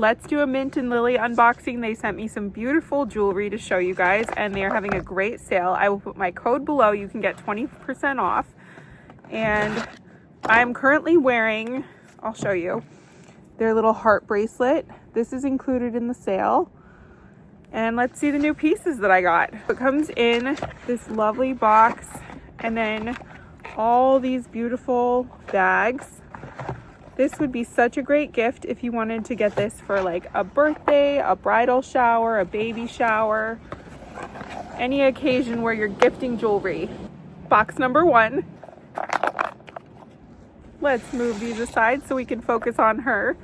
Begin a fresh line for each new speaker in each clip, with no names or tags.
let's do a Mint and Lily unboxing. They sent me some beautiful jewelry to show you guys, and they're having a great sale. I will put my code below. You can get 20% off. And I'm currently wearing, I'll show you, their little heart bracelet. This is included in the sale. And let's see the new pieces that I got. It comes in this lovely box, and then all these beautiful bags. This would be such a great gift if you wanted to get this for like a birthday, a bridal shower, a baby shower, any occasion where you're gifting jewelry. Box number 1. Let's move these aside so we can focus on her.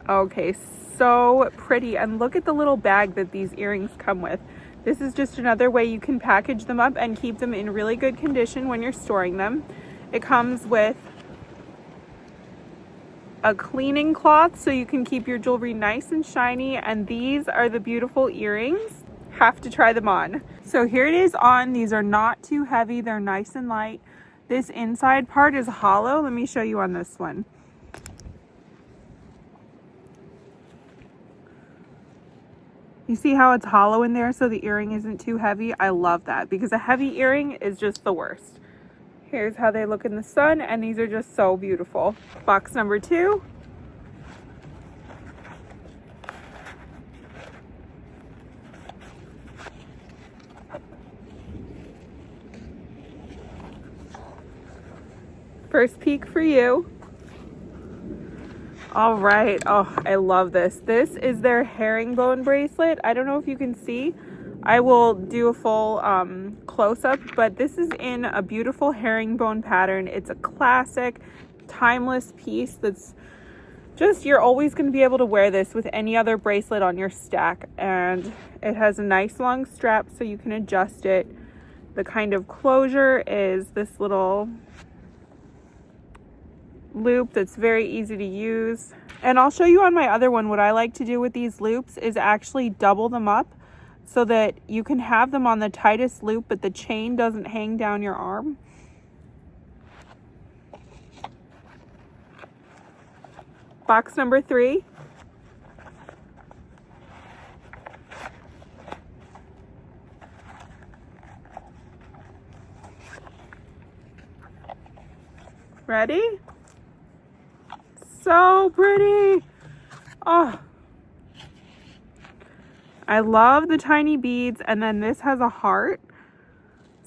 Okay, so pretty. And look at the little bag that these earrings come with. This is just another way you can package them up and keep them in really good condition when you're storing them. It comes with a cleaning cloth so you can keep your jewelry nice and shiny, and these are the beautiful earrings. Have to try them on. So here it is on. These are not too heavy, they're nice and light. This inside part is hollow. Let me show you on this one. You see how it's hollow in there so the earring isn't too heavy? I love that because a heavy earring is just the worst. Here's how they look in the sun, and these are just so beautiful. Box number 2. First peek for you. All right. Oh, I love this. This is their herringbone bracelet. I don't know if you can see. I will do a full close-up, but this is in a beautiful herringbone pattern. It's a classic, timeless piece that's just, you're always going to be able to wear this with any other bracelet on your stack. And it has a nice long strap so you can adjust it. The kind of closure is this little loop that's very easy to use. And I'll show you on my other one what I like to do with these loops is actually double them up so that you can have them on the tightest loop but the chain doesn't hang down your arm. Box number 3. Ready? So pretty. Oh, I love the tiny beads, and then this has a heart.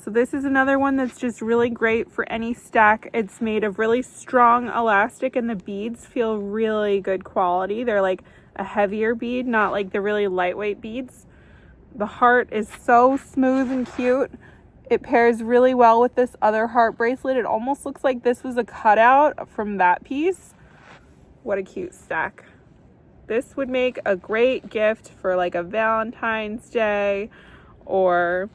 So this is another one that's just really great for any stack. It's made of really strong elastic, and the beads feel really good quality. They're like a heavier bead, not like the really lightweight beads. The heart is so smooth and cute. It pairs really well with this other heart bracelet. It almost looks like this was a cutout from that piece. What a cute stack. This would make a great gift for like a Valentine's Day or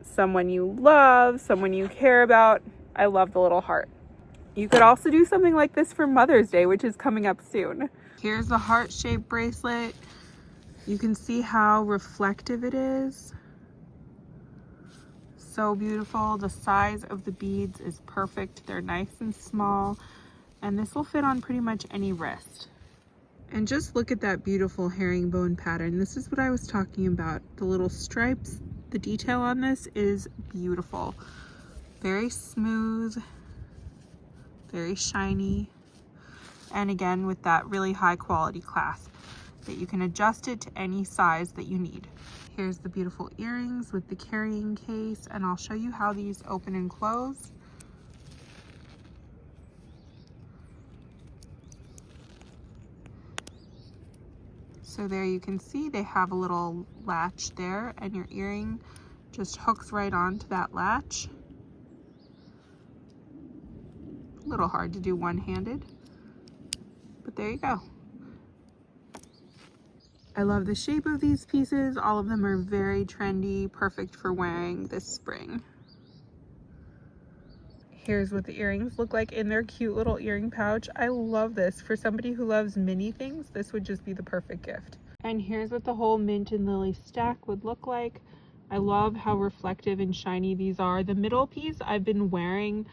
someone you love, someone you care about. I love the little heart. You could also do something like this for Mother's Day, which is coming up soon. Here's the heart-shaped bracelet. You can see how reflective it is. So beautiful. The size of the beads is perfect. They're nice and small. And this will fit on pretty much any wrist. And just look at that beautiful herringbone pattern. This is what I was talking about. The little stripes, the detail on this is beautiful. Very smooth, very shiny. And again, with that really high quality clasp that you can adjust it to any size that you need. Here's the beautiful earrings with the carrying case, and I'll show you how these open and close. So there you can see they have a little latch there, and your earring just hooks right onto that latch. A little hard to do one-handed, but there you go. I love the shape of these pieces. All of them are very trendy, perfect for wearing this spring. Here's what the earrings look like in their cute little earring pouch. I love this. For somebody who loves mini things, this would just be the perfect gift. And here's what the whole Mint and Lily stack would look like. I love how reflective and shiny these are. The middle piece I've been wearing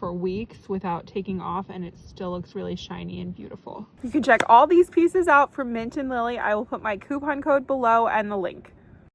for weeks without taking off, and it still looks really shiny and beautiful. You can check all these pieces out from Mint and Lily. I will put my coupon code below and the link.